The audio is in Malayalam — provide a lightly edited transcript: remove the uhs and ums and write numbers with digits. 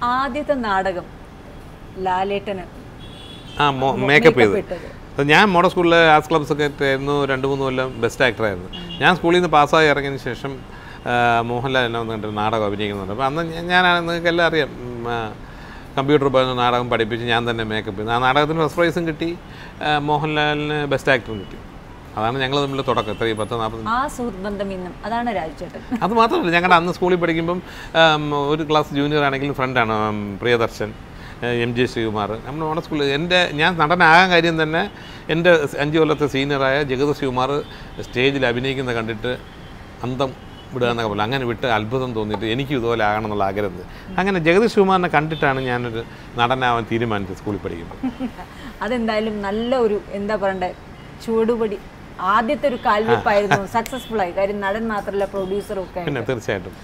ആദ്യത്തെ നാടകം ലാലേട്ടന് മേക്കപ്പ് ചെയ്ത് ഞാൻ മോഡൽ സ്കൂളിലെ ആർട്സ് ക്ലബ്സ് ഒക്കെ ആയിരുന്നു 2-3 കൊല്ലം ബെസ്റ്റ് ആക്ടറായിരുന്നു. ഞാൻ സ്കൂളിൽ നിന്ന് പാസ്സായി ഇറങ്ങിയതിന് ശേഷം മോഹൻലാൽ എന്നെ വന്ന് കണ്ടിട്ട് നാടകം അഭിനയിക്കുന്നുണ്ട്. അപ്പോൾ അന്ന് നിങ്ങൾക്ക് എല്ലാം അറിയാം, കമ്പ്യൂട്ടർ ഉപകരണ നാടകം പഠിപ്പിച്ച് ഞാൻ തന്നെ മേക്കപ്പ് ചെയ്തു. ആ നാടകത്തിന് ഫസ്റ്റ് പ്രൈസും കിട്ടി, മോഹൻലാലിന് ബെസ്റ്റ് ആക്ടറും കിട്ടി. അതാണ് ഞങ്ങൾ തമ്മിൽ തുടക്കം. 10-40 ആ സുഹൃത്ബന്ധം ഇന്നും അതാണ് രാജുചേട്ടൻ. അത് മാത്രമല്ല, ഞങ്ങളുടെ അന്ന് സ്കൂളിൽ പഠിക്കുമ്പം ഒരു ക്ലാസ് ജൂനിയർ ആണെങ്കിലും ഫ്രണ്ടാണ് പ്രിയദർശൻ, MG ശ്രീകുമാർ. നമ്മൾ നമ്മുടെ സ്കൂളിൽ ഞാൻ നടനാകാൻ കാര്യം തന്നെ എൻ്റെ 5 കൊല്ലത്തെ സീനിയറായ ജഗത് ശ്രീകുമാർ സ്റ്റേജിൽ അഭിനയിക്കുന്നത് കണ്ടിട്ട് അന്തം വിടുക എന്നൊക്കെ പോലെ അങ്ങനെ വിട്ട് അത്ഭുതം തോന്നിയിട്ട് എനിക്കും ഇതുപോലെ ആകണം എന്നുള്ള ആഗ്രഹം. അങ്ങനെ ജഗത് ശ്രീകുമാറിനെ കണ്ടിട്ടാണ് ഞാനൊരു നടനാവാൻ തീരുമാനിച്ചത് സ്കൂളിൽ പഠിക്കുമ്പോൾ. അതെന്തായാലും നല്ല ഒരു എന്താ പറയണ്ടേ ചുവടുപടി, ആദ്യത്തെ ഒരു കാൽവെപ്പായിരുന്നു. സക്സസ്ഫുൾ ആയി. കാര്യം നടൻ മാത്രമല്ല, പ്രൊഡ്യൂസറും ഒക്കെ. പിന്നെ തീർച്ചയായിട്ടും